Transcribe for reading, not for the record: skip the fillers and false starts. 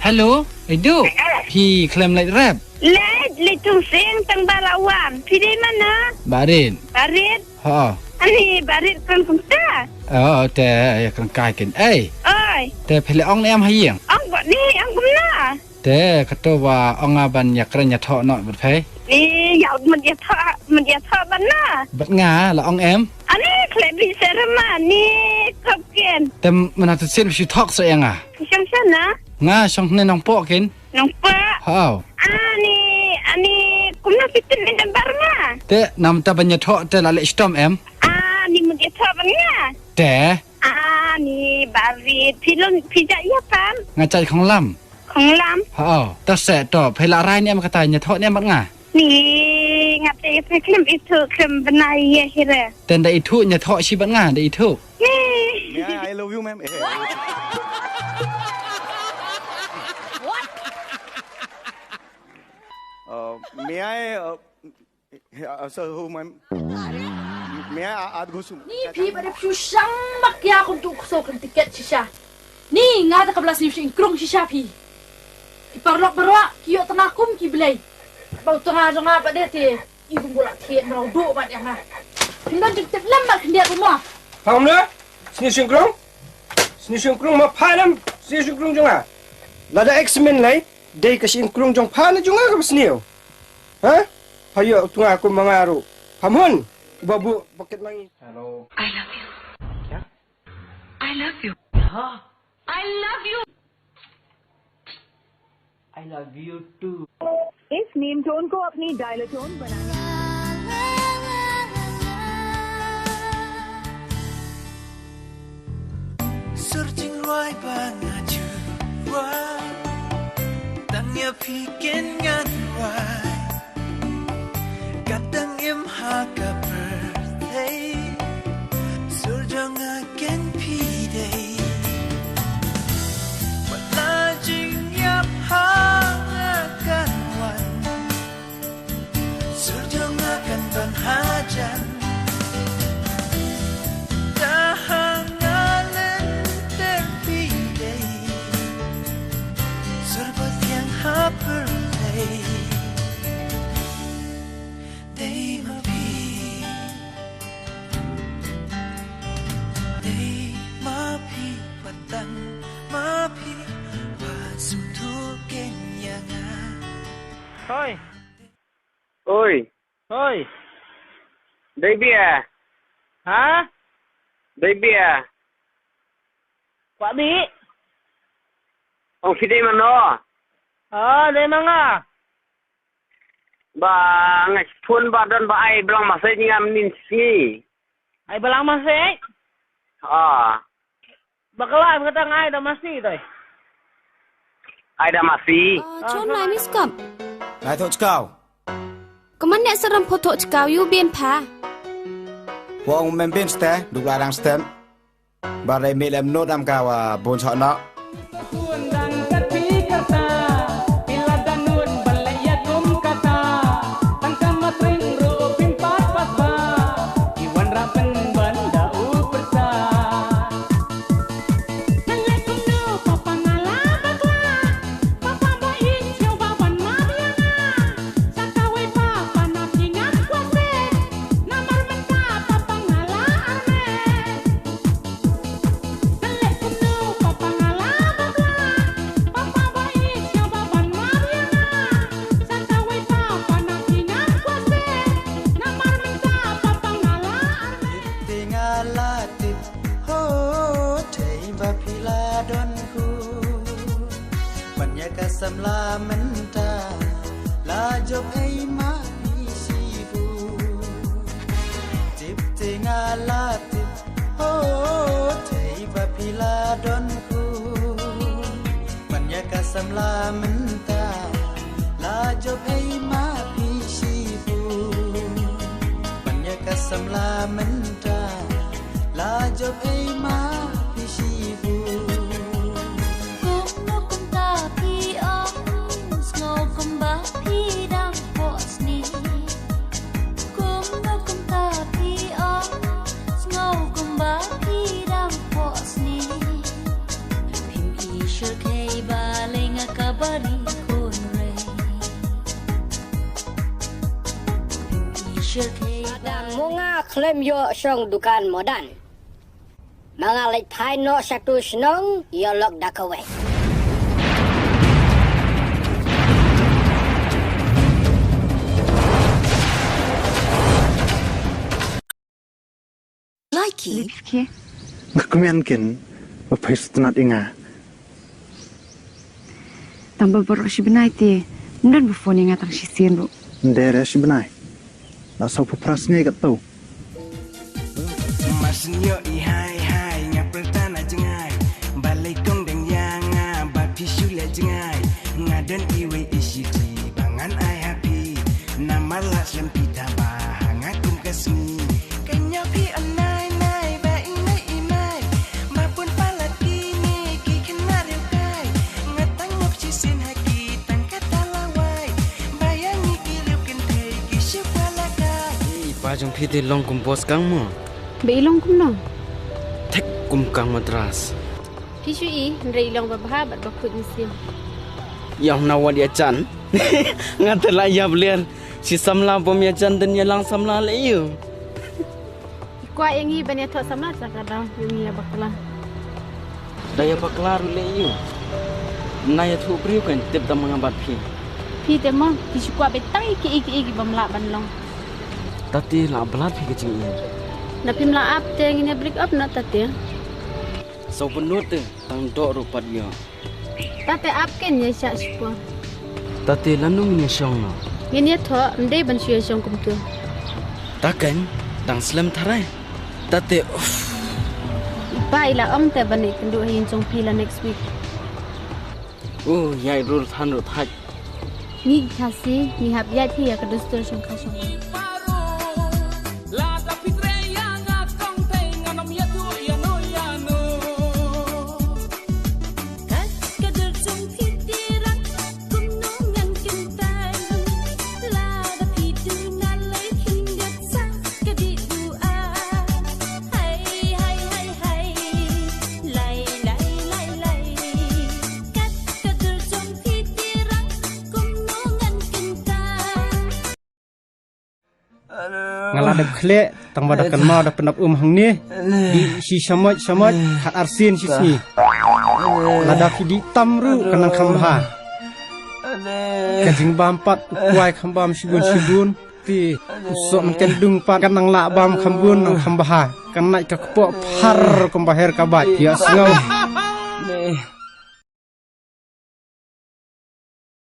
Hello, Edu. Pi klaim light rap. Let tung sing tang balawan. Pi di mana? Barin. Barit. Ha. Ani barit kan kumta. Te ya kan kai ken. Oi. Te phele ong em hayeng. Ang buat ni ang kumna. Te kata wa ong aban ya kren ya tho no bet phai. Ni yau man ya tha bana. Bet nga la ong em. Ani klep bi serama ni kapken. Te mana tu sin shi talk sa yang ah. Siang sana. Nga song ne nong po ken. Nampak? Ha. Ani kumna fitin ni nambar nga. Te nam ta ban ya tho te la le stom em. Ni man ya tha ban nga. Te Ni barit pilon pijak ya pan. nga chai khong lam. Khong lam. Ha. Ta se to phela rai ne am kata nya tho ne mat nga. Ni ngate klem itu klem benai ya hira. Ten da itu nya tho shi ban nga da itu. Yeah, I love you, ma'am. May I, sir, who, ma'am? May I add go soon? Ni pi ba de sang makya kung tu so kan tiket shisha. Ni nga da kablas ni sing krong shisha pi. Iparlok barwa kiyo tanakum ki belai. Bau tengah nga ba de te ibu bola thiet no do ba de ha. Tinggal tik lam ba khndia rumah. Phang nữa, xin krong mà phai lắm, xin krong trong à, là đã X-Men lấy, đây cái xin krong trong phai nó chúng à cái nhiều, hả? Hay giờ tụi aku mga aro, phàm hơn, babu bucket mangi. Hello. I love you. Yeah. I love you. Huh? I love you. I love you too. इस नीम टोन को अपनी dialer tone banana Searching right bangaju wa tangya pikin ngan wai kadang im ha ka birthday surjang again pi day wala jing yap ha akan wan surjang akan ban hajan birthday day mapi patan mapi wasutu kenyanga Thôi, Oi, đây bia. hả? Đây bia. Quả bị. Ông phi đây mà nó. Đây mang à? Ba ngai phun ba don ba ai belang masa ni ngam nin si. Ai belang masih? Bakalan kata ngai dah masih thôi. Ai dah masih. Chốn lại miss cẩm. Lại thôi cao. Kaman nek seram foto cakau you bien pa. Wong men bin ste, du larang stem. Bare milem no dam kawa bon chọn nó. Samla menta la job ai ma isibu tip tingala tip ho thei va pila don ku manyaka samla menta la job ai ma isibu manyaka samla menta la job ai ma isibu Ngau kumba pi dang po sni klaim yo song dukan modan. Mangalay thai no satu senong yo lok dakaway. Likey? Nakamiankin, mapahistunat inga. Tambah baru si benai ti, ndan bufon yang ngatang si sien bu. Ndere si benai, nasau peprasnya ikat tau. Masnyo ihai hai ngapel tanah jengai, balai kong deng yanga, bapi syule jengai, ngaden iwe isiti, bangan ai happy, nama las lempita bahangakum kasmi, kenyapi anai nai ba inai imai, mapun palat kini kikin maril kai, ngatang ngop cisin haki tangkat talawai, bayangi kiriu kentei kisyu palakai. Pajong piti long kumpos kang mo. Beilong kum no. Tek kum kang madras. Pisui, ndre ilong babahabat bakut musim. Yang nawa dia chan. Ngatela ya belian. Si samla bom ya chan dan ya lang samla le yu. Kwa yang hi banya thot samla sakada yumi ya bakla. Daya baklar le yu. Naya thu priu kan tip tam ngabat phi. Phi temo pisu kwa betang iki bamla banlong. Tati la belat phi kecing ini. Napim la ap te ngine break up na tate. So penut te tang dok rupat yo. Tate ap ken ya syak spo. Tati lanung ni syong no. Ngine tho ndai ban syue syong kum tu. Takan tang slam tharai. Tati Pai la om te ban ikendu hin jong pila next week. Oh yai rul than ru thaj. Ni khasi ni hab yai thi ya kadus tu syong khasong. Ngaladap kle tang badak kan mau dapat nap hang ni di si samaj hat arsin si sini ladap di tamru kanang khambha kajing bampat kuai khambam sibun ti usok menten dung pa kanang la bam khambun nang khambha kan naik ka kepok par kombaher kabat ya sengau